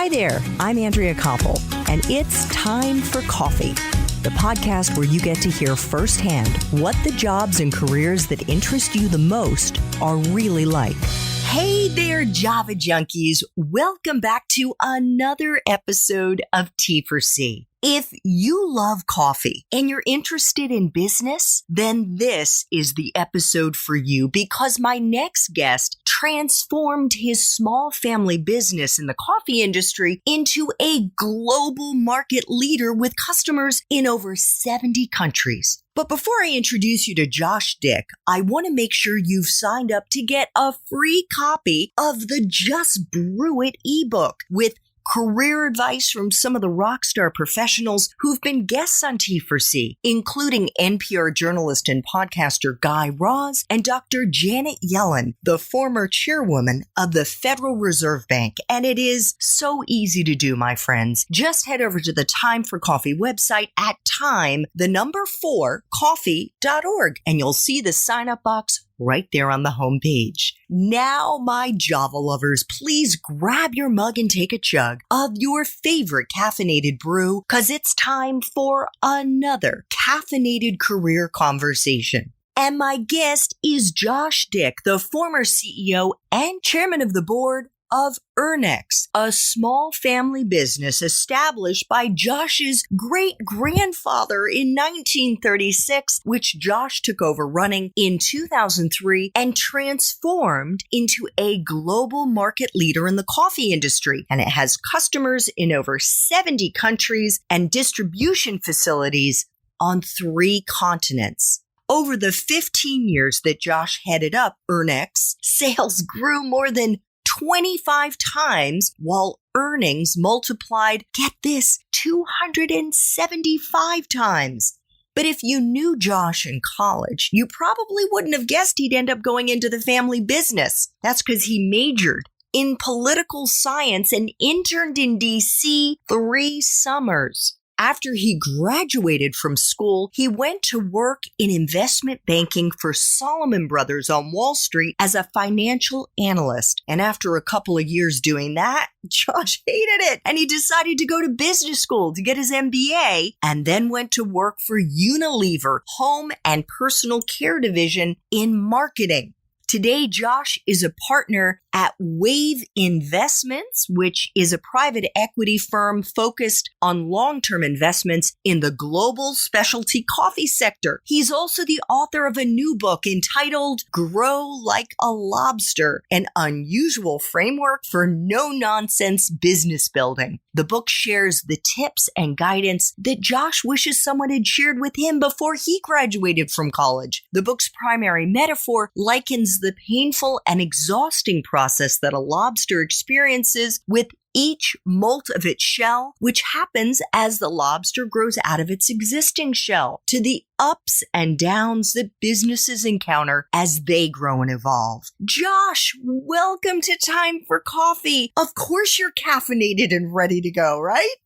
Hi there, I'm Andrea Koppel, and it's time for coffee, the podcast where you get to hear firsthand what the jobs and careers that interest you the most are really like. Hey there, Java junkies. Welcome back to another episode of T4C. If you love coffee and you're interested in business, then this is the episode for you because my next guest transformed his small family business in the coffee industry into a global market leader with customers in over 70 countries. But before I introduce you to Josh Dick, I want to make sure you've signed up to get a free copy of the Just Brew It ebook with career advice from some of the rock star professionals who've been guests on T4C, including NPR journalist and podcaster Guy Raz and Dr. Janet Yellen, the former chairwoman of the Federal Reserve Bank. And it is so easy to do, my friends. Just head over to the Time for Coffee website at time4coffee.org, and you'll see the sign-up box right there on the homepage. Now, my Java lovers, please grab your mug and take a chug of your favorite caffeinated brew, because it's time for another caffeinated career conversation. And my guest is Josh Dick, the former CEO and chairman of the board of Ernex, a small family business established by Josh's great-grandfather in 1936, which Josh took over running in 2003 and transformed into a global market leader in the coffee industry. And it has customers in over 70 countries and distribution facilities on 3 continents. Over the 15 years that Josh headed up Ernex, sales grew more than 25 times, while earnings multiplied, get this, 275 times. But if you knew Josh in college, you probably wouldn't have guessed he'd end up going into the family business. That's because he majored in political science and interned in D.C. 3 summers. After he graduated from school, he went to work in investment banking for Salomon Brothers on Wall Street as a financial analyst. And after a couple of years doing that, Josh hated it. And he decided to go to business school to get his MBA and then went to work for Unilever Home and Personal Care Division in marketing. Today, Josh is a partner at Wave Investments, which is a private equity firm focused on long-term investments in the global specialty coffee sector. He's also the author of a new book entitled Grow Like a Lobster, an unusual framework for no-nonsense business building. The book shares the tips and guidance that Josh wishes someone had shared with him before he graduated from college. The book's primary metaphor likens the painful and exhausting process that a lobster experiences with each molt of its shell, which happens as the lobster grows out of its existing shell, to the ups and downs that businesses encounter as they grow and evolve. Josh, welcome to Time for Coffee. Of course you're caffeinated and ready to go, right?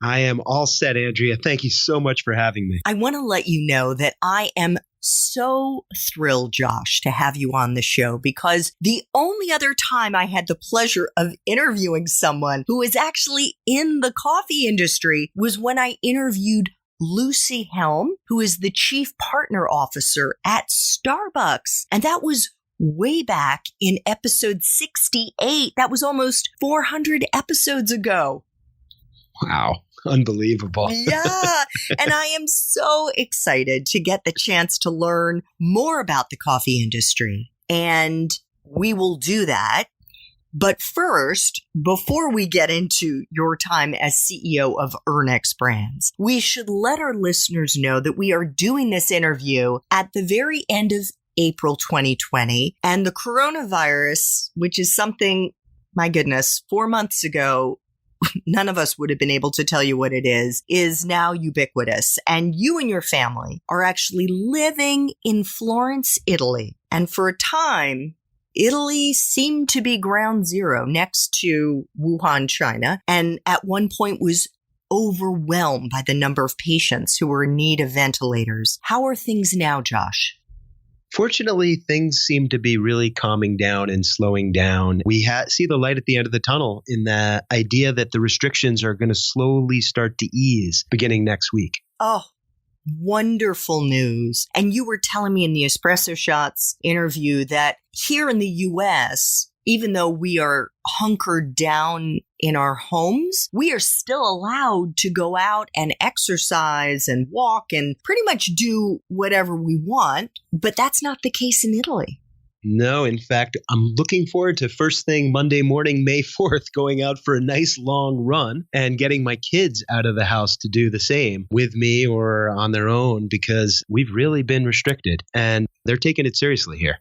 I am all set, Andrea. Thank you so much for having me. I want to let you know that I am so thrilled, Josh, to have you on the show, because the only other time I had the pleasure of interviewing someone who is actually in the coffee industry was when I interviewed Lucy Helm, who is the chief partner officer at Starbucks. And that was way back in episode 68. That was almost 400 episodes ago. Wow. Unbelievable. Yeah. And I am so excited to get the chance to learn more about the coffee industry. And we will do that. But first, before we get into your time as CEO of Ernex Brands, we should let our listeners know that we are doing this interview at the very end of April 2020. And the coronavirus, which is something, my goodness, 4 months ago, none of us would have been able to tell you what it is now ubiquitous. And you and your family are actually living in Florence, Italy. And for a time, Italy seemed to be ground zero next to Wuhan, China, and at one point was overwhelmed by the number of patients who were in need of ventilators. How are things now, Josh? Fortunately, things seem to be really calming down and slowing down. We see the light at the end of the tunnel in the idea that the restrictions are going to slowly start to ease beginning next week. Oh, wonderful news. And you were telling me in the Espresso Shots interview that here in the U.S., even though we are hunkered down in our homes, we are still allowed to go out and exercise and walk and pretty much do whatever we want. But that's not the case in Italy. No, in fact, I'm looking forward to first thing Monday morning, May 4th, going out for a nice long run and getting my kids out of the house to do the same with me or on their own, because we've really been restricted and they're taking it seriously here.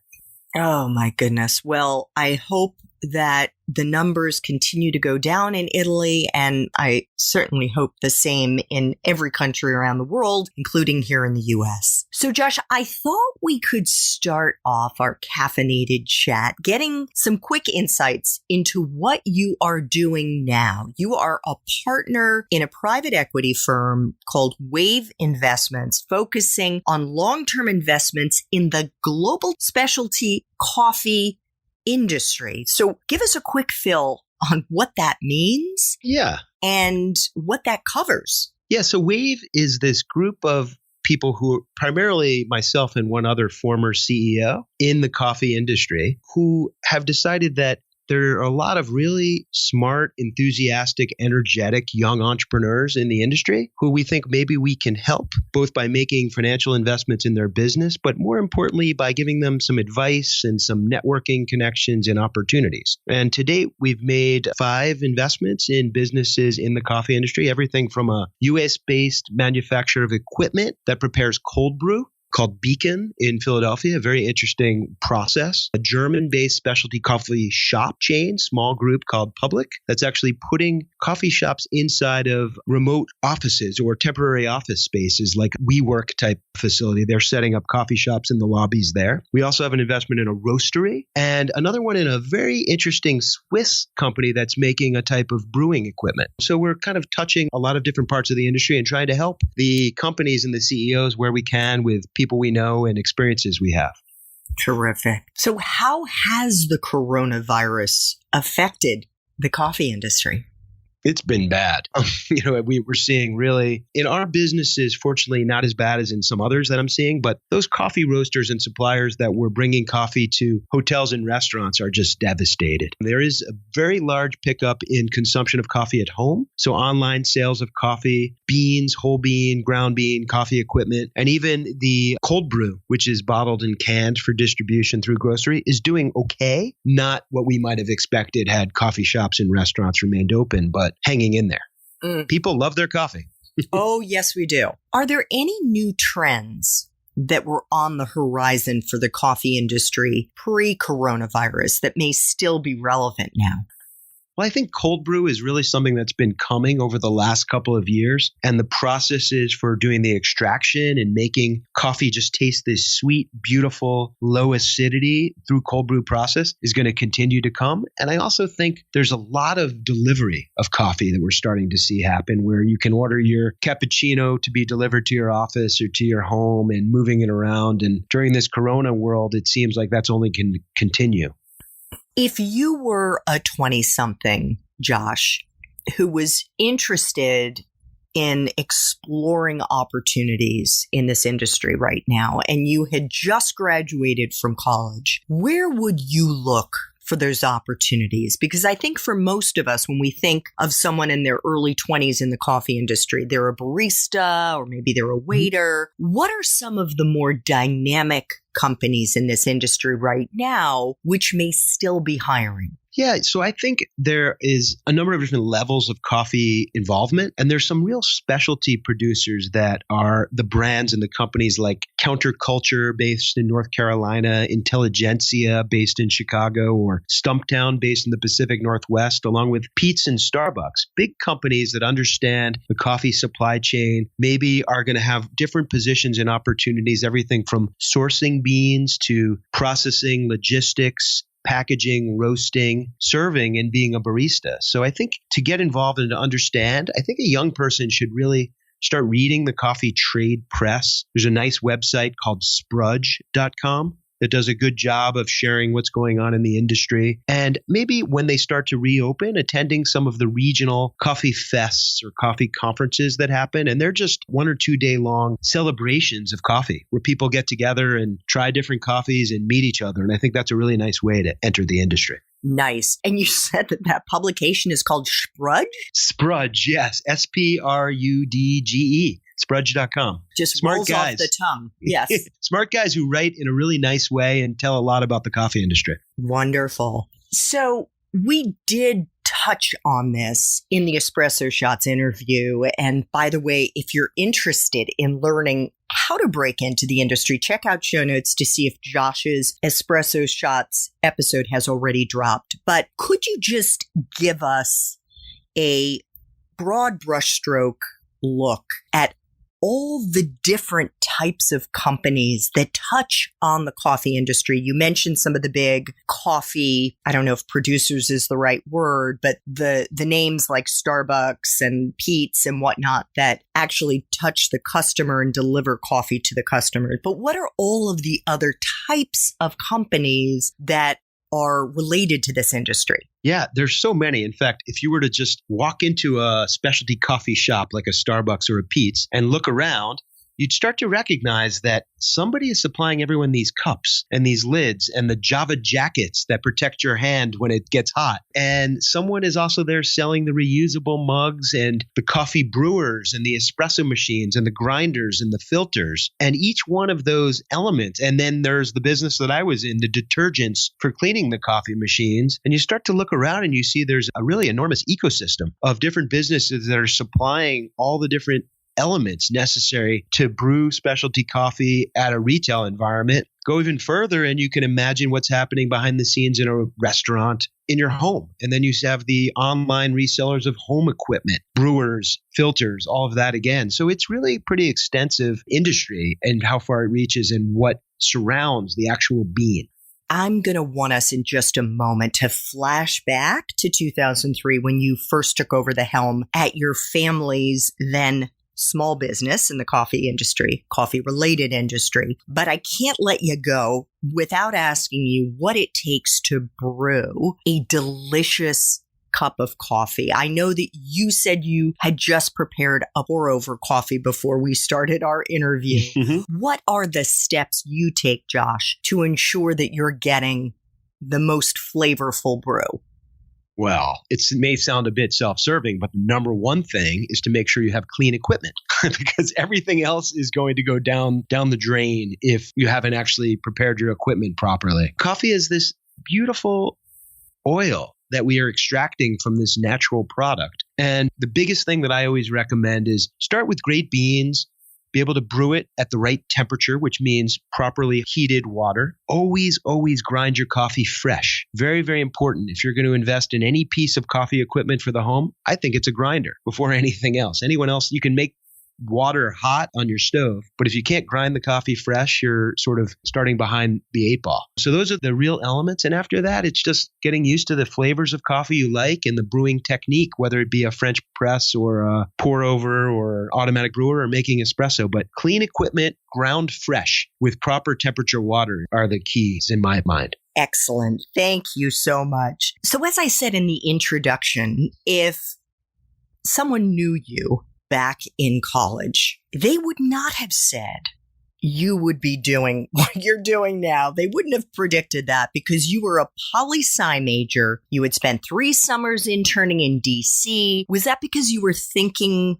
Oh, my goodness. Well, I hope that the numbers continue to go down in Italy, and I certainly hope the same in every country around the world, including here in the U.S. So, Josh, I thought we could start off our caffeinated chat getting some quick insights into what you are doing now. You are a partner in a private equity firm called Wave Investments, focusing on long-term investments in the global specialty coffee industry. So give us a quick fill on what that means. Yeah. And what that covers. Yeah. So Wave is this group of people who, primarily myself and one other former CEO in the coffee industry, who have decided that there are a lot of really smart, enthusiastic, energetic young entrepreneurs in the industry who we think maybe we can help, both by making financial investments in their business, but more importantly, by giving them some advice and some networking connections and opportunities. And to date, we've made 5 investments in businesses in the coffee industry, everything from a US-based manufacturer of equipment that prepares cold brew called Beacon in Philadelphia, a very interesting process. A German-based specialty coffee shop chain, small group called Public, that's actually putting coffee shops inside of remote offices or temporary office spaces like WeWork type facility. They're setting up coffee shops in the lobbies there. We also have an investment in a roastery and another one in a very interesting Swiss company that's making a type of brewing equipment. So we're kind of touching a lot of different parts of the industry and trying to help the companies and the CEOs where we can with people we know and experiences we have. Terrific. So how has the coronavirus affected the coffee industry? It's been bad. We were seeing really in our businesses, fortunately, not as bad as in some others that I'm seeing, but those coffee roasters and suppliers that were bringing coffee to hotels and restaurants are just devastated. There is a very large pickup in consumption of coffee at home. So online sales of coffee, beans, whole bean, ground bean, coffee equipment, and even the cold brew, which is bottled and canned for distribution through grocery, is doing okay. Not what we might have expected had coffee shops and restaurants remained open, but hanging in there. People love their coffee. Oh, yes, we do. Are there any new trends that were on the horizon for the coffee industry pre-coronavirus that may still be relevant now? Well, I think cold brew is really something that's been coming over the last couple of years. And the processes for doing the extraction and making coffee just taste this sweet, beautiful, low acidity through cold brew process is going to continue to come. And I also think there's a lot of delivery of coffee that we're starting to see happen where you can order your cappuccino to be delivered to your office or to your home and moving it around. And during this corona world, it seems like that's only can continue. If you were a 20-something, Josh, who was interested in exploring opportunities in this industry right now, and you had just graduated from college, where would you look for those opportunities? Because I think for most of us, when we think of someone in their early 20s in the coffee industry, they're a barista or maybe they're a waiter. What are some of the more dynamic companies in this industry right now, which may still be hiring? Yeah, so I think there is a number of different levels of coffee involvement, and there's some real specialty producers that are the brands and the companies like Counterculture based in North Carolina, Intelligentsia based in Chicago, or Stumptown based in the Pacific Northwest, along with Peet's and Starbucks. Big companies that understand the coffee supply chain, maybe are going to have different positions and opportunities, everything from sourcing beans to processing, logistics, packaging, roasting, serving, and being a barista. So I think to get involved and to understand, I think a young person should really start reading the coffee trade press. There's a nice website called sprudge.com that does a good job of sharing what's going on in the industry. And maybe when they start to reopen, attending some of the regional coffee fests or coffee conferences that happen. And they're just 1 or 2 day long celebrations of coffee where people get together and try different coffees and meet each other. And I think that's a really nice way to enter the industry. Nice. And you said that publication is called Sprudge? Sprudge, yes. Sprudge. Sprudge.com. Just smart rolls guys off the tongue. Yes. Smart guys who write in a really nice way and tell a lot about the coffee industry. Wonderful. So we did touch on this in the Espresso Shots interview. And by the way, if you're interested in learning how to break into the industry, check out show notes to see if Josh's Espresso Shots episode has already dropped. But could you just give us a broad brushstroke look at all the different types of companies that touch on the coffee industry? You mentioned some of the big coffee, I don't know if producers is the right word, but the names like Starbucks and Peet's and whatnot that actually touch the customer and deliver coffee to the customer. But what are all of the other types of companies that are related to this industry? Yeah, there's so many. In fact, if you were to just walk into a specialty coffee shop like a Starbucks or a Peet's and look around, you'd start to recognize that somebody is supplying everyone these cups and these lids and the Java jackets that protect your hand when it gets hot. And someone is also there selling the reusable mugs and the coffee brewers and the espresso machines and the grinders and the filters and each one of those elements. And then there's the business that I was in, the detergents for cleaning the coffee machines. And you start to look around and you see there's a really enormous ecosystem of different businesses that are supplying all the different elements necessary to brew specialty coffee at a retail environment. Go even further and you can imagine what's happening behind the scenes in a restaurant in your home. And then you have the online resellers of home equipment, brewers, filters, all of that again. So it's really a pretty extensive industry and how far it reaches and what surrounds the actual bean. I'm going to want us in just a moment to flash back to 2003 when you first took over the helm at your family's then small business in the coffee industry, coffee-related industry. But I can't let you go without asking you what it takes to brew a delicious cup of coffee. I know that you said you had just prepared a pour-over coffee before we started our interview. What are the steps you take, Josh, to ensure that you're getting the most flavorful brew? Well, it may sound a bit self-serving, but the number one thing is to make sure you have clean equipment because everything else is going to go down the drain if you haven't actually prepared your equipment properly. Coffee is this beautiful oil that we are extracting from this natural product. And the biggest thing that I always recommend is start with great beans, be able to brew it at the right temperature, which means properly heated water. Always, always grind your coffee fresh. Very, very important. If you're going to invest in any piece of coffee equipment for the home, I think it's a grinder before anything else. Anyone else, you can make water hot on your stove, but if you can't grind the coffee fresh, you're sort of starting behind the eight ball. So those are the real elements. And after that, it's just getting used to the flavors of coffee you like and the brewing technique, whether it be a French press or a pour over or automatic brewer or making espresso. But clean equipment, ground fresh with proper temperature water are the keys in my mind. Excellent. Thank you so much. So as I said in the introduction, if someone knew you back in college, they would not have said you would be doing what you're doing now. They wouldn't have predicted that because you were a poli-sci major. You had spent 3 summers interning in DC. Was that because you were thinking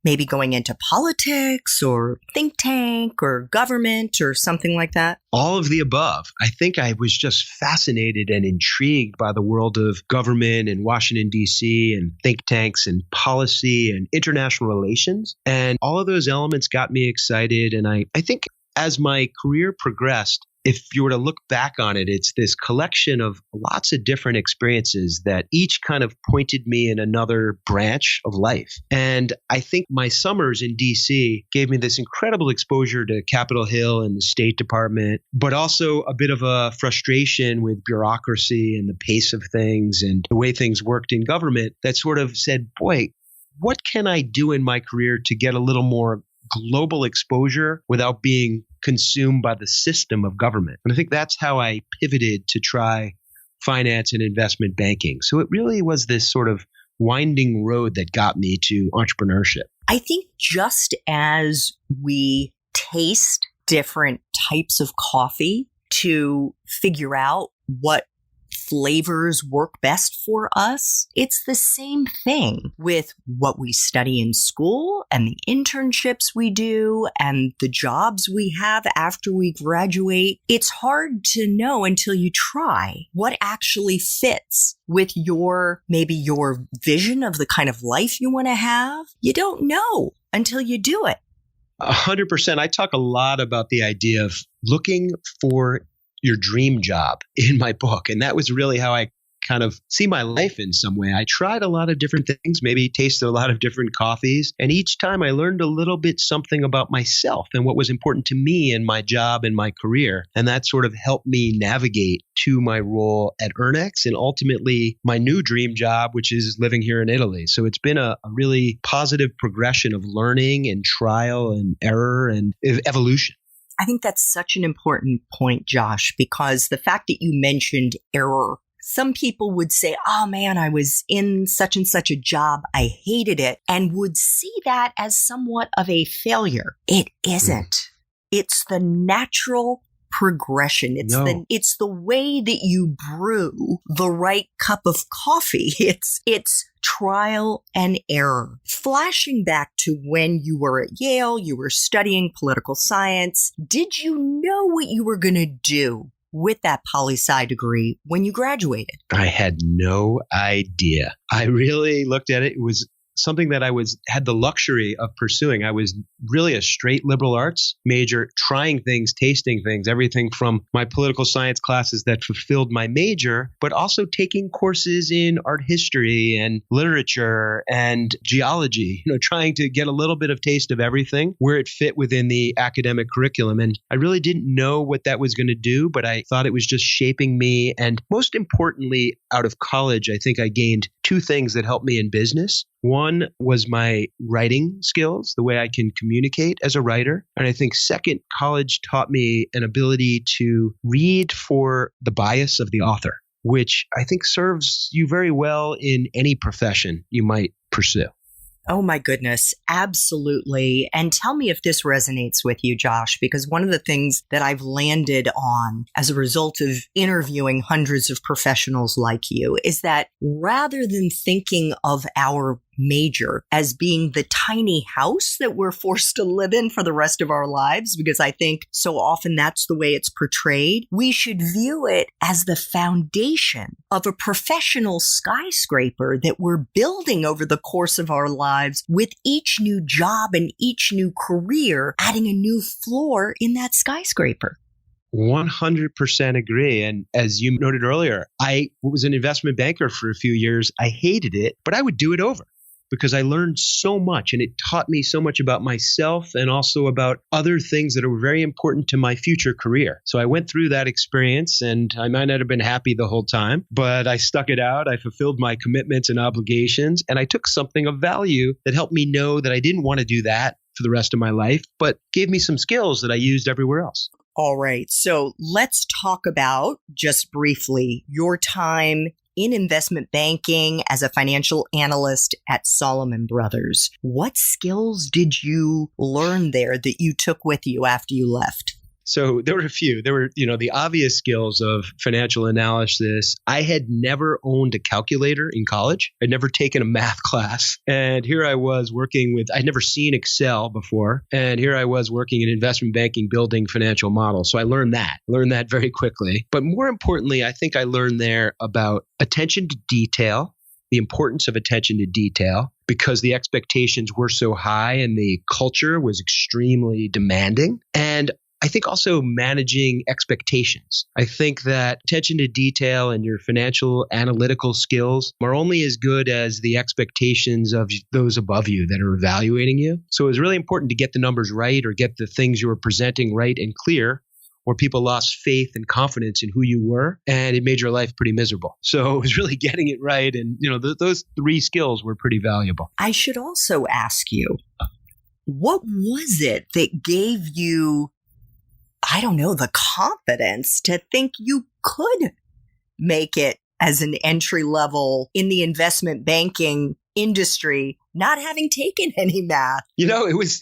maybe going into politics or think tank or government or something like that? All of the above. I think I was just fascinated and intrigued by the world of government and Washington, D.C. and think tanks and policy and international relations. And all of those elements got me excited. And I think as my career progressed, if you were to look back on it, it's this collection of lots of different experiences that each kind of pointed me in another branch of life. And I think my summers in DC gave me this incredible exposure to Capitol Hill and the State Department, but also a bit of a frustration with bureaucracy and the pace of things and the way things worked in government that sort of said, boy, what can I do in my career to get a little more global exposure without being consumed by the system of government. And I think that's how I pivoted to try finance and investment banking. So it really was this sort of winding road that got me to entrepreneurship. I think just as we taste different types of coffee to figure out what flavors work best for us, it's the same thing with what we study in school and the internships we do and the jobs we have after we graduate. It's hard to know until you try what actually fits with maybe your vision of the kind of life you want to have. You don't know until you do it. 100%. I talk a lot about the idea of looking for your dream job in my book. And that was really how I kind of see my life in some way. I tried a lot of different things, maybe tasted a lot of different coffees. And each time I learned a little bit something about myself and what was important to me in my job and my career. And that sort of helped me navigate to my role at Earnex and ultimately my new dream job, which is living here in Italy. So it's been a really positive progression of learning and trial and error and evolution. I think that's such an important point, Josh, because the fact that you mentioned error, some people would say, oh man, I was in such and such a job, I hated it, and would see that as somewhat of a failure. It isn't. It's the natural progression. It's the way that you brew the right cup of coffee. It's trial and error. Flashing back to when you were at Yale, you were studying political science. Did you know what you were going to do with that poli-sci degree when you graduated? I had no idea. I really looked at it. It was something that I had the luxury of pursuing. I was really a straight liberal arts major, trying things, tasting things, everything from my political science classes that fulfilled my major, but also taking courses in art history and literature and geology, trying to get a little bit of taste of everything where it fit within the academic curriculum. And I really didn't know what that was going to do, but I thought it was just shaping me. And most importantly, out of college, I think I gained two things that helped me in business. One was my writing skills, the way I can communicate as a writer. And I think second, college taught me an ability to read for the bias of the author, which I think serves you very well in any profession you might pursue. Oh my goodness, absolutely. And tell me if this resonates with you, Josh, because one of the things that I've landed on as a result of interviewing hundreds of professionals like you is that rather than thinking of our major as being the tiny house that we're forced to live in for the rest of our lives, because I think so often that's the way it's portrayed, we should view it as the foundation of a professional skyscraper that we're building over the course of our lives, with each new job and each new career adding a new floor in that skyscraper. 100% agree. And as you noted earlier, I was an investment banker for a few years. I hated it, but I would do it over because I learned so much and it taught me so much about myself and also about other things that are very important to my future career. So I went through that experience and I might not have been happy the whole time, but I stuck it out. I fulfilled my commitments and obligations, and I took something of value that helped me know that I didn't want to do that for the rest of my life, but gave me some skills that I used everywhere else. All right. So let's talk about, just briefly, your time in investment banking as a financial analyst at Salomon Brothers. What skills did you learn there that you took with you after you left? So there were a few. There were, the obvious skills of financial analysis. I had never owned a calculator in college. I'd never taken a math class. And here I was I'd never seen Excel before. And here I was working in investment banking, building financial models. So I learned that very quickly. But more importantly, I think I learned there about attention to detail, the importance of attention to detail, because the expectations were so high and the culture was extremely demanding. And I think also managing expectations. I think that attention to detail and your financial analytical skills are only as good as the expectations of those above you that are evaluating you. So it was really important to get the numbers right or get the things you were presenting right and clear, or people lost faith and confidence in who you were, and it made your life pretty miserable. So it was really getting it right. And, those three skills were pretty valuable. I should also ask you, what was it that gave you I don't know, the confidence to think you could make it as an entry level in the investment banking industry, not having taken any math? It was,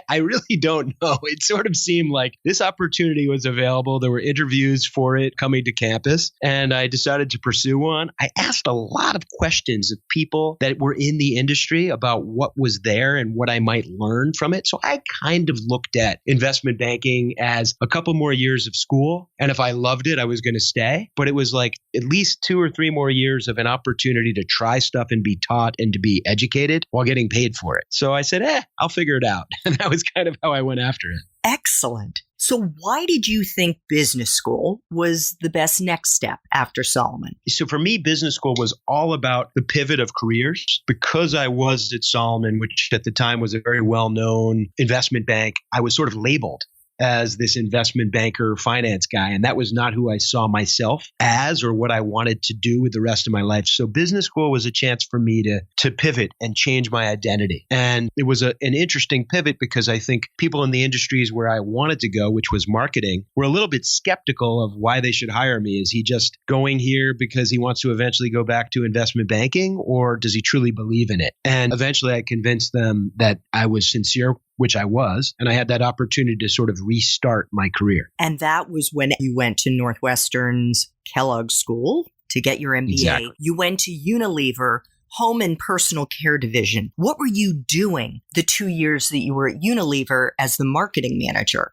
I really don't know. It sort of seemed like this opportunity was available. There were interviews for it coming to campus, and I decided to pursue one. I asked a lot of questions of people that were in the industry about what was there and what I might learn from it. So I kind of looked at investment banking as a couple more years of school. And if I loved it, I was going to stay. But it was like at least 2 or 3 more years of an opportunity to try stuff and be taught and to be educated while getting paid for it. So I said, I'll figure it out. And that was kind of how I went after it. Excellent. So why did you think business school was the best next step after Salomon? So for me, business school was all about the pivot of careers. Because I was at Salomon, which at the time was a very well-known investment bank, I was sort of labeled as this investment banker, finance guy. And that was not who I saw myself as or what I wanted to do with the rest of my life. So business school was a chance for me to pivot and change my identity. And it was an interesting pivot because I think people in the industries where I wanted to go, which was marketing, were a little bit skeptical of why they should hire me. Is he just going here because he wants to eventually go back to investment banking, or does he truly believe in it? And eventually I convinced them that I was sincere, which I was, and I had that opportunity to sort of restart my career. And that was when you went to Northwestern's Kellogg School to get your MBA. Exactly. You went to Unilever Home and Personal Care Division. What were you doing the 2 years that you were at Unilever as the marketing manager?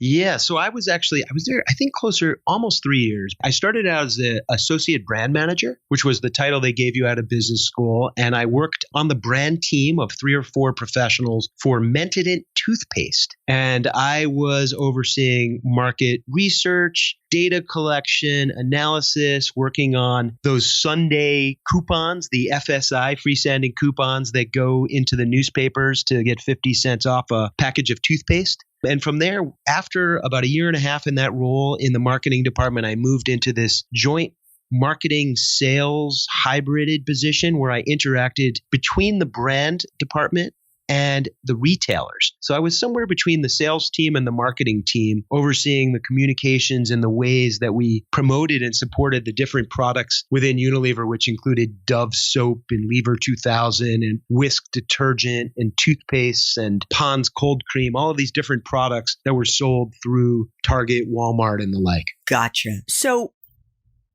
Yeah, so I was there, I think closer, almost 3 years. I started out as the associate brand manager, which was the title they gave you out of business school. And I worked on the brand team of 3 or 4 professionals for Mentadent toothpaste. And I was overseeing market research, data collection, analysis, working on those Sunday coupons, the FSI, freestanding coupons that go into the newspapers to get 50 cents off a package of toothpaste. And from there, after about a year and a half in that role in the marketing department, I moved into this joint marketing sales hybrided position where I interacted between the brand department and the retailers. So I was somewhere between the sales team and the marketing team, overseeing the communications and the ways that we promoted and supported the different products within Unilever, which included Dove soap and Lever 2000 and Whisk detergent and toothpaste and Pond's cold cream, all of these different products that were sold through Target, Walmart, and the like. Gotcha. So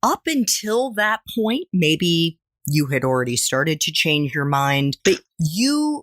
up until that point, maybe you had already started to change your mind, but you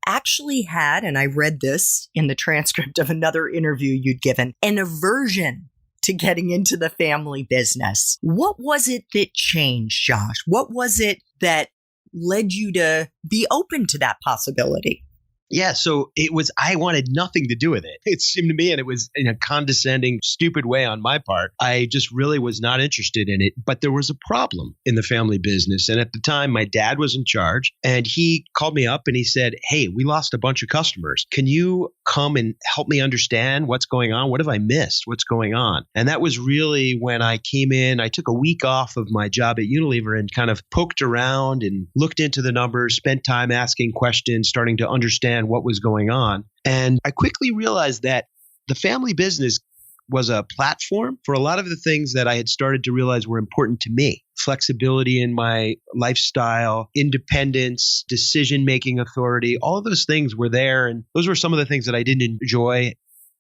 actually had, and I read this in the transcript of another interview you'd given, an aversion to getting into the family business. What was it that changed, Josh? What was it that led you to be open to that possibility? Yeah, so I wanted nothing to do with it. It seemed to me, and it was in a condescending, stupid way on my part. I just really was not interested in it. But there was a problem in the family business. And at the time, my dad was in charge, and he called me up and he said, "Hey, we lost a bunch of customers. Can you come and help me understand what's going on? What have I missed? What's going on?" And that was really when I came in. I took a week off of my job at Unilever and kind of poked around and looked into the numbers, spent time asking questions, starting to understand what was going on. And I quickly realized that the family business was a platform for a lot of the things that I had started to realize were important to me. Flexibility in my lifestyle, independence, decision-making authority, all of those things were there. And those were some of the things that I didn't enjoy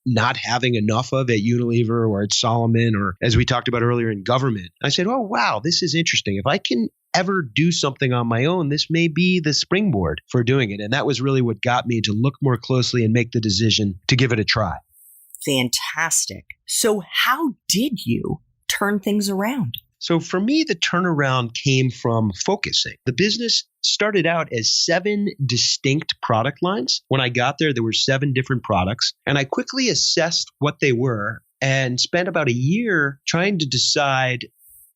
not having enough of at Unilever or at Salomon, or as we talked about earlier, in government. I said, oh, wow, this is interesting. If I can ever do something on my own, this may be the springboard for doing it. And that was really what got me to look more closely and make the decision to give it a try. Fantastic. So how did you turn things around? So for me, the turnaround came from focusing. The business started out as 7 distinct product lines. When I got there, there were 7 different products, and I quickly assessed what they were and spent about a year trying to decide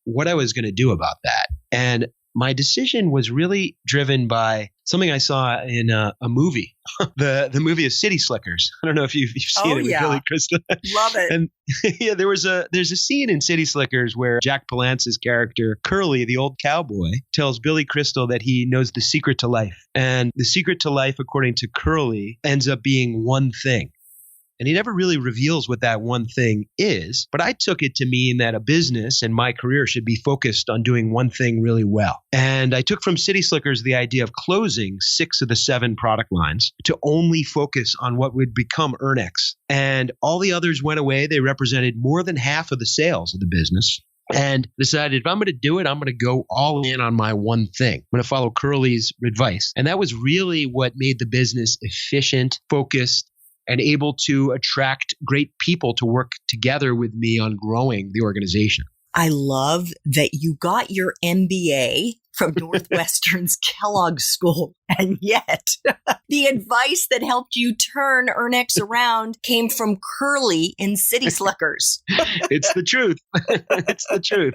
what I was going to do about that. And my decision was really driven by something I saw in a movie, the movie of City Slickers. I don't know if you've seen it with Billy Crystal. Love it. And yeah, there's a scene in City Slickers where Jack Palance's character, Curly, the old cowboy, tells Billy Crystal that he knows the secret to life. And the secret to life, according to Curly, ends up being one thing. And he never really reveals what that one thing is. But I took it to mean that a business and my career should be focused on doing one thing really well. And I took from City Slickers the idea of closing 6 of the 7 product lines to only focus on what would become Ernex. And all the others went away. They represented more than half of the sales of the business. And decided if I'm going to do it, I'm going to go all in on my one thing. I'm going to follow Curly's advice. And that was really what made the business efficient, focused, and able to attract great people to work together with me on growing the organization. I love that you got your MBA from Northwestern's Kellogg School, and yet the advice that helped you turn Ernex around came from Curly in City Slickers. It's the truth. It's the truth.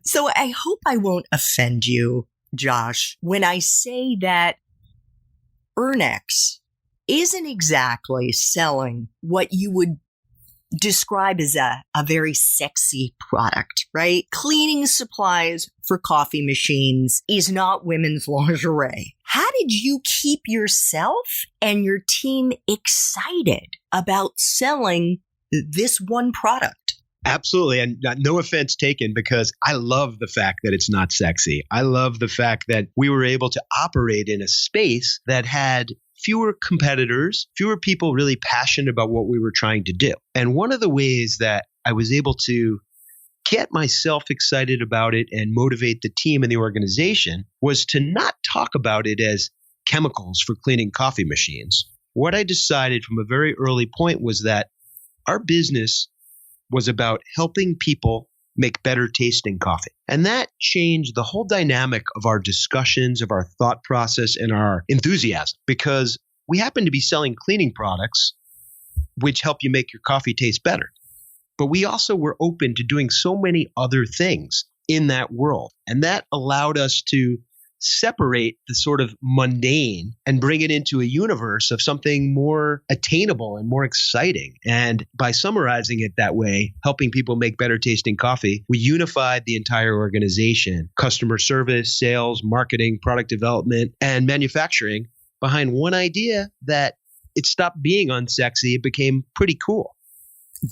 So I hope I won't offend you, Josh, when I say that Ernex isn't exactly selling what you would describe as a very sexy product, right? Cleaning supplies for coffee machines is not women's lingerie. How did you keep yourself and your team excited about selling this one product? Absolutely. And no offense taken, because I love the fact that it's not sexy. I love the fact that we were able to operate in a space that had fewer competitors, fewer people really passionate about what we were trying to do. And one of the ways that I was able to get myself excited about it and motivate the team and the organization was to not talk about it as chemicals for cleaning coffee machines. What I decided from a very early point was that our business was about helping people make better tasting coffee. And that changed the whole dynamic of our discussions, of our thought process, and our enthusiasm, because we happen to be selling cleaning products which help you make your coffee taste better. But we also were open to doing so many other things in that world. And that allowed us to separate the sort of mundane and bring it into a universe of something more attainable and more exciting. And by summarizing it that way, helping people make better tasting coffee, we unified the entire organization, customer service, sales, marketing, product development, and manufacturing behind one idea that it stopped being unsexy. It became pretty cool.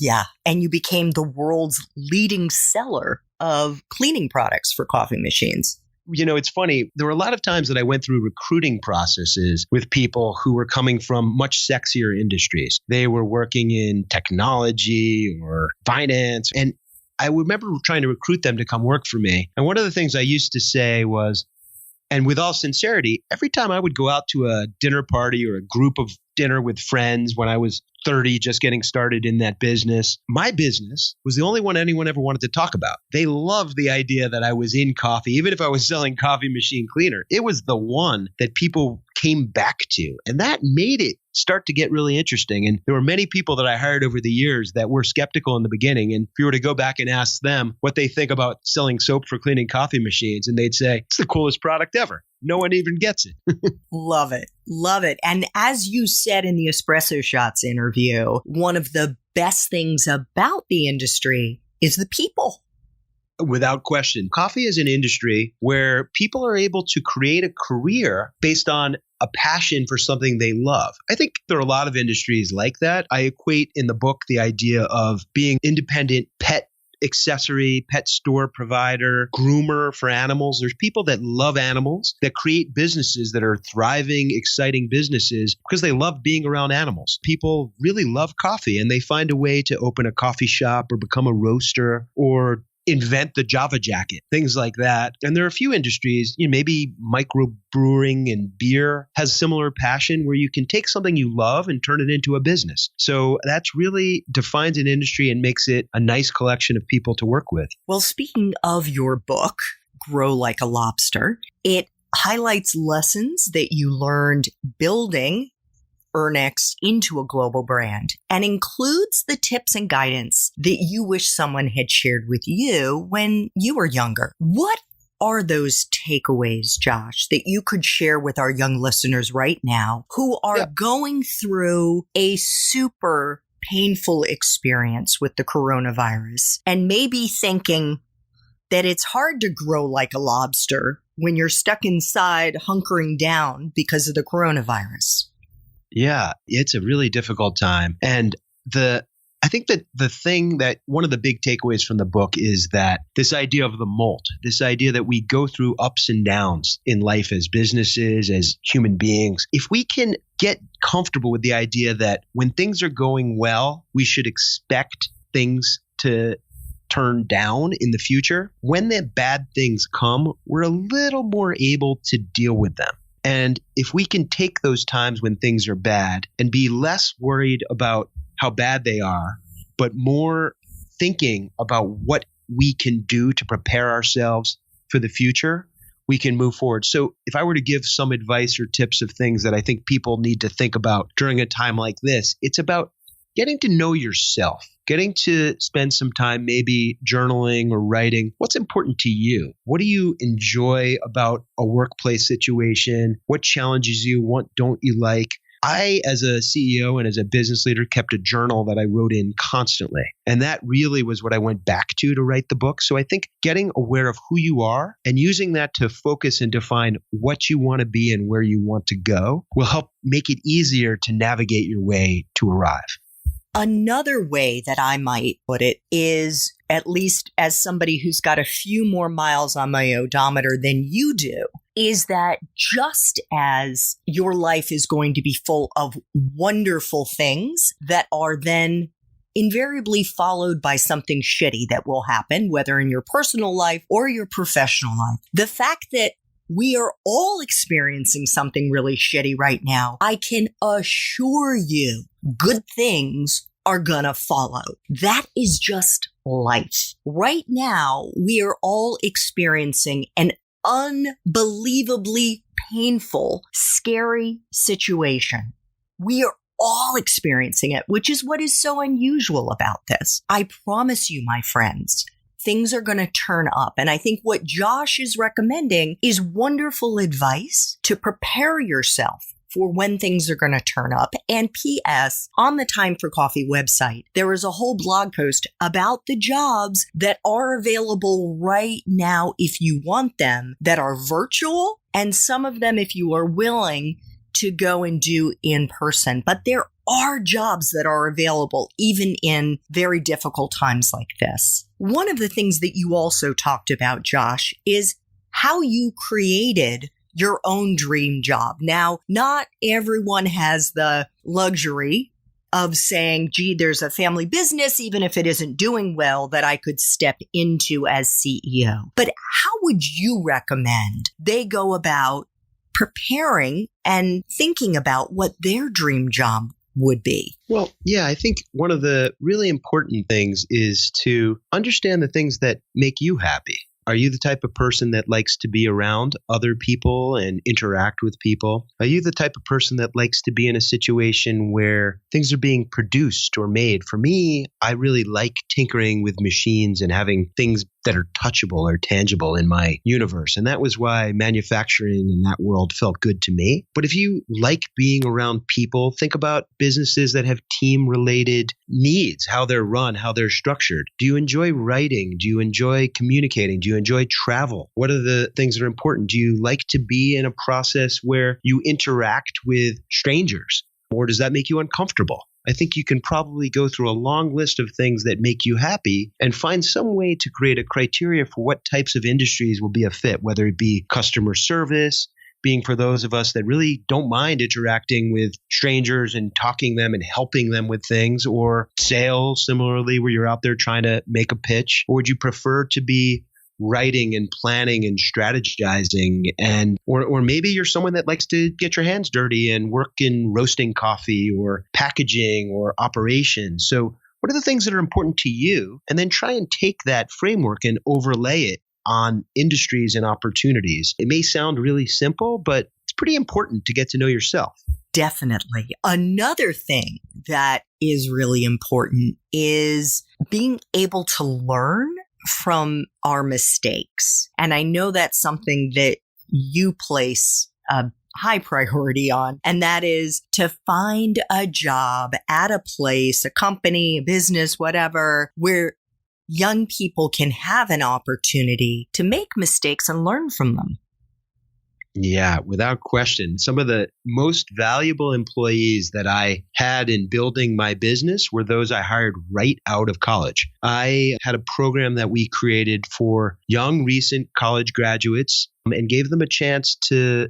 Yeah. And you became the world's leading seller of cleaning products for coffee machines. You know, it's funny. There were a lot of times that I went through recruiting processes with people who were coming from much sexier industries. They were working in technology or finance. And I remember trying to recruit them to come work for me. And one of the things I used to say was, and with all sincerity, every time I would go out to a dinner party or a group of dinner with friends when I was 30, just getting started in that business, my business was the only one anyone ever wanted to talk about. They loved the idea that I was in coffee, even if I was selling coffee machine cleaner. It was the one that people came back to. And that made it start to get really interesting. And there were many people that I hired over the years that were skeptical in the beginning. And if you were to go back and ask them what they think about selling soap for cleaning coffee machines, and they'd say, it's the coolest product ever. No one even gets it. Love it. Love it. And as you said in the Espresso Shots interview, one of the best things about the industry is the people. Without question. Coffee is an industry where people are able to create a career based on a passion for something they love. I think there are a lot of industries like that. I equate in the book the idea of being independent pet accessory, pet store provider, groomer for animals. There's people that love animals, that create businesses that are thriving, exciting businesses because they love being around animals. People really love coffee and they find a way to open a coffee shop or become a roaster or invent the Java jacket, things like that. And there are a few industries, maybe microbrewing and beer has similar passion where you can take something you love and turn it into a business. So that's really defines an industry and makes it a nice collection of people to work with. Well, speaking of your book, Grow Like a Lobster, it highlights lessons that you learned building Ernex into a global brand and includes the tips and guidance that you wish someone had shared with you when you were younger. What are those takeaways, Josh, that you could share with our young listeners right now who are going through a super painful experience with the coronavirus and maybe thinking that it's hard to grow like a lobster when you're stuck inside hunkering down because of the coronavirus? Yeah, it's a really difficult time. And I think that the thing that one of the big takeaways from the book is that this idea of the molt, this idea that we go through ups and downs in life as businesses, as human beings. If we can get comfortable with the idea that when things are going well, we should expect things to turn down in the future, when the bad things come, we're a little more able to deal with them. And if we can take those times when things are bad and be less worried about how bad they are, but more thinking about what we can do to prepare ourselves for the future, we can move forward. So if I were to give some advice or tips of things that I think people need to think about during a time like this, it's about getting to know yourself, getting to spend some time maybe journaling or writing. What's important to you? What do you enjoy about a workplace situation? What challenges you? What don't you like? I, as a CEO and as a business leader, kept a journal that I wrote in constantly. And that really was what I went back to write the book. So I think getting aware of who you are and using that to focus and define what you want to be and where you want to go will help make it easier to navigate your way to arrive. Another way that I might put it is, at least as somebody who's got a few more miles on my odometer than you do, is that just as your life is going to be full of wonderful things that are then invariably followed by something shitty that will happen, whether in your personal life or your professional life, the fact that we are all experiencing something really shitty right now, I can assure you good things are gonna follow. That is just life. Right now, we are all experiencing an unbelievably painful, scary situation. We are all experiencing it, which is what is so unusual about this. I promise you, my friends, things are going to turn up. And I think what Josh is recommending is wonderful advice to prepare yourself for when things are going to turn up. And P.S., on the Time for Coffee website, there is a whole blog post about the jobs that are available right now if you want them, that are virtual, and some of them if you are willing to go and do in person. But there are jobs that are available even in very difficult times like this. One of the things that you also talked about, Josh, is how you created your own dream job. Now, not everyone has the luxury of saying, gee, there's a family business, even if it isn't doing well, that I could step into as CEO. But how would you recommend they go about preparing and thinking about what their dream job would be? Well, yeah, I think one of the really important things is to understand the things that make you happy. Are you the type of person that likes to be around other people and interact with people? Are you the type of person that likes to be in a situation where things are being produced or made? For me, I really like tinkering with machines and having things that are touchable or tangible in my universe. And that was why manufacturing in that world felt good to me. But if you like being around people, think about businesses that have team-related needs, how they're run, how they're structured. Do you enjoy writing? Do you enjoy communicating? Do you enjoy travel? What are the things that are important? Do you like to be in a process where you interact with strangers? Or does that make you uncomfortable? I think you can probably go through a long list of things that make you happy and find some way to create a criteria for what types of industries will be a fit, whether it be customer service, being for those of us that really don't mind interacting with strangers and talking them and helping them with things, or sales, similarly, where you're out there trying to make a pitch. Or would you prefer to be writing and planning and strategizing, and or maybe you're someone that likes to get your hands dirty and work in roasting coffee or packaging or operations. So what are the things that are important to you? And then try and take that framework and overlay it on industries and opportunities. It may sound really simple, but it's pretty important to get to know yourself. Definitely. Another thing that is really important is being able to learn from our mistakes. And I know that's something that you place a high priority on, and that is to find a job at a place, a company, a business, whatever, where young people can have an opportunity to make mistakes and learn from them. Yeah, without question. Some of the most valuable employees that I had in building my business were those I hired right out of college. I had a program that we created for young, recent college graduates and gave them a chance to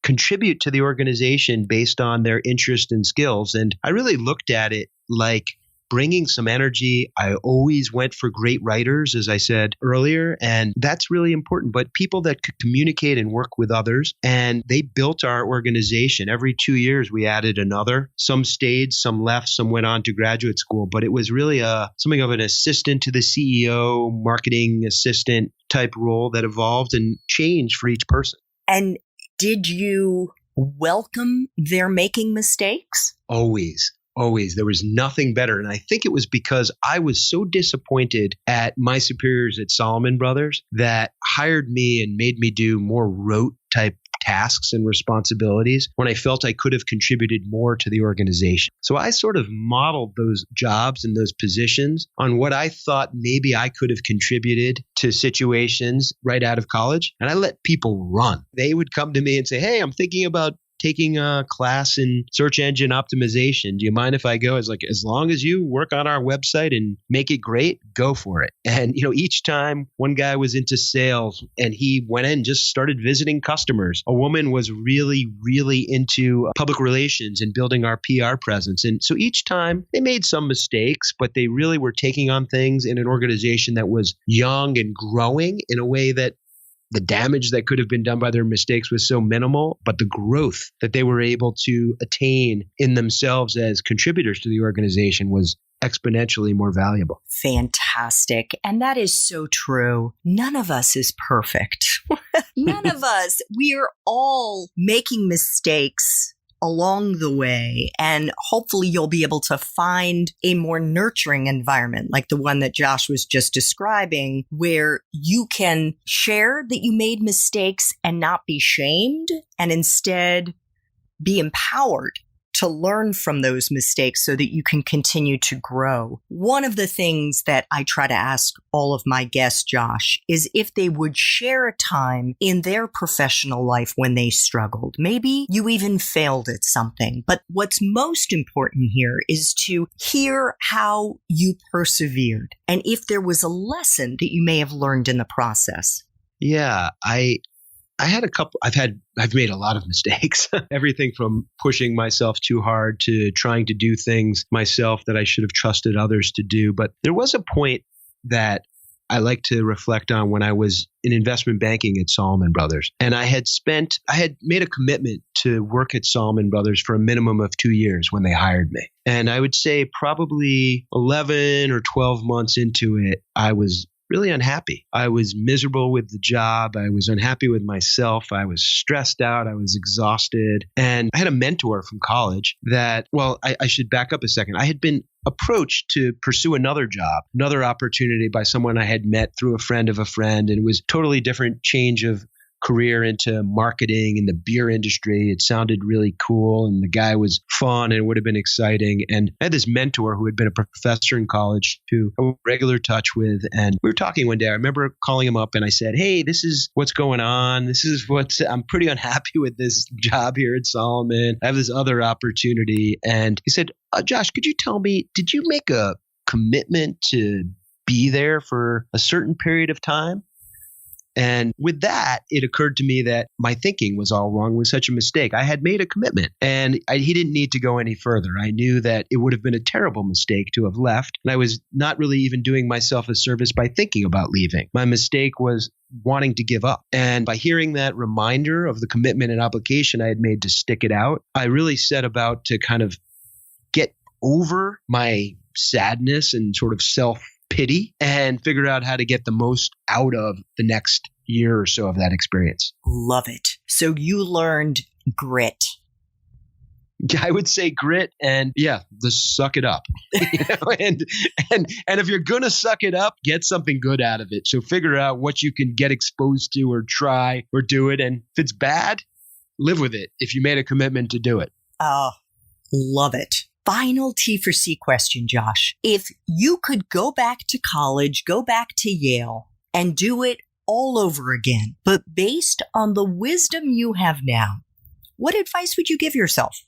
contribute to the organization based on their interest and skills. And I really looked at it like bringing some energy. I always went for great writers, as I said earlier, and that's really important. But people that could communicate and work with others, and they built our organization. Every 2 years, we added another. Some stayed, some left, some went on to graduate school. But it was really something of an assistant to the CEO, marketing assistant type role that evolved and changed for each person. And did you welcome their making mistakes? Always. Always. There was nothing better. And I think it was because I was so disappointed at my superiors at Salomon Brothers that hired me and made me do more rote type tasks and responsibilities when I felt I could have contributed more to the organization. So I sort of modeled those jobs and those positions on what I thought maybe I could have contributed to situations right out of college. And I let people run. They would come to me and say, "Hey, I'm thinking about taking a class in search engine optimization. Do you mind if I go?" It's like, as long as you work on our website and make it great, go for it. And, each time one guy was into sales and he went in and just started visiting customers. A woman was really, really into public relations and building our PR presence. And so each time they made some mistakes, but they really were taking on things in an organization that was young and growing in a way that the damage that could have been done by their mistakes was so minimal, but the growth that they were able to attain in themselves as contributors to the organization was exponentially more valuable. Fantastic. And that is so true. None of us is perfect. None of us. We are all making mistakes along the way. And hopefully you'll be able to find a more nurturing environment like the one that Josh was just describing, where you can share that you made mistakes and not be shamed, and instead be empowered to learn from those mistakes so that you can continue to grow. One of the things that I try to ask all of my guests, Josh, is if they would share a time in their professional life when they struggled. Maybe you even failed at something. But what's most important here is to hear how you persevered and if there was a lesson that you may have learned in the process. Yeah, I had a couple. I've made a lot of mistakes. Everything from pushing myself too hard to trying to do things myself that I should have trusted others to do. But there was a point that I like to reflect on when I was in investment banking at Salomon Brothers. And I had made a commitment to work at Salomon Brothers for a minimum of 2 years when they hired me. And I would say probably 11 or 12 months into it, I was really unhappy. I was miserable with the job. I was unhappy with myself. I was stressed out. I was exhausted. And I had a mentor from college that, I should back up a second. I had been approached to pursue another job, another opportunity by someone I had met through a friend of a friend. And it was totally different change of career into marketing in the beer industry. It sounded really cool and the guy was fun and it would have been exciting. And I had this mentor who had been a professor in college who I was in regular touch with. And we were talking one day. I remember calling him up and I said, "Hey, this is what's going on. I'm pretty unhappy with this job here at Salomon. I have this other opportunity." And he said, "Josh, could you tell me, did you make a commitment to be there for a certain period of time?" And with that, it occurred to me that my thinking was all wrong. It was such a mistake. I had made a commitment and he didn't need to go any further. I knew that it would have been a terrible mistake to have left. And I was not really even doing myself a service by thinking about leaving. My mistake was wanting to give up. And by hearing that reminder of the commitment and obligation I had made to stick it out, I really set about to kind of get over my sadness and sort of self-pity and figure out how to get the most out of the next year or so of that experience. Love it. So you learned grit. I would say grit and just suck it up. And if you're going to suck it up, get something good out of it. So figure out what you can get exposed to or try or do it. And if it's bad, live with it if you made a commitment to do it. Oh, love it. Final T4C question, Josh. If you could go back to college, go back to Yale, and do it all over again, but based on the wisdom you have now, what advice would you give yourself?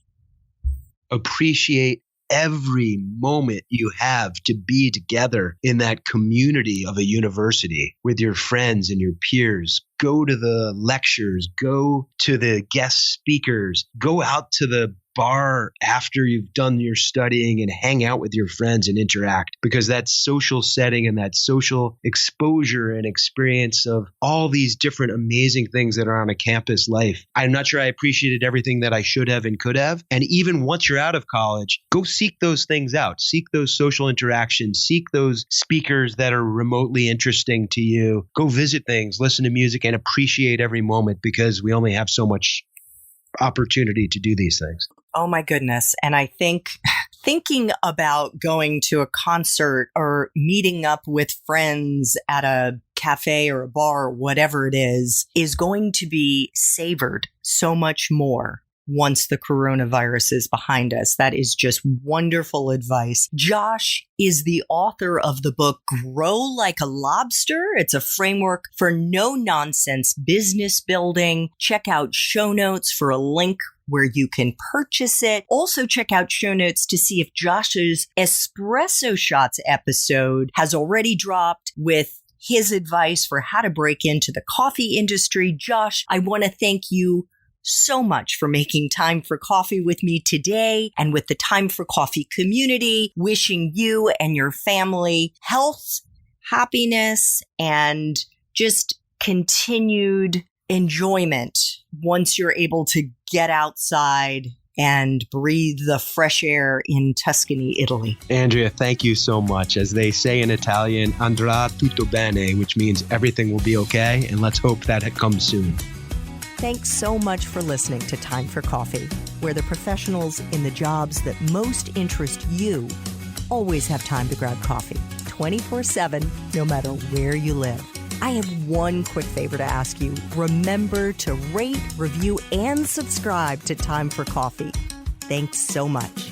Appreciate every moment you have to be together in that community of a university with your friends and your peers. Go to the lectures, go to the guest speakers, go out to the bar after you've done your studying and hang out with your friends and interact, because that social setting and that social exposure and experience of all these different amazing things that are on a campus life. I'm not sure I appreciated everything that I should have and could have. And even once you're out of college, go seek those things out. Seek those social interactions. Seek those speakers that are remotely interesting to you. Go visit things, listen to music, and appreciate every moment, because we only have so much opportunity to do these things. Oh my goodness. And I think thinking about going to a concert or meeting up with friends at a cafe or a bar or whatever it is going to be savored so much more once the coronavirus is behind us. That is just wonderful advice. Josh is the author of the book Grow Like a Lobster. It's a framework for no-nonsense business building. Check out show notes for a link where you can purchase it. Also check out show notes to see if Josh's Espresso Shots episode has already dropped with his advice for how to break into the coffee industry. Josh, I want to thank you so much for making time for coffee with me today and with the Time for Coffee community. Wishing you and your family health, happiness, and just continued enjoyment once you're able to get outside and breathe the fresh air in Tuscany, Italy. Andrea, thank you so much. As they say in Italian, andrà tutto bene, which means everything will be okay. And let's hope that it comes soon. Thanks so much for listening to Time for Coffee, where the professionals in the jobs that most interest you always have time to grab coffee 24/7, no matter where you live. I have one quick favor to ask you. Remember to rate, review, and subscribe to Time for Coffee. Thanks so much.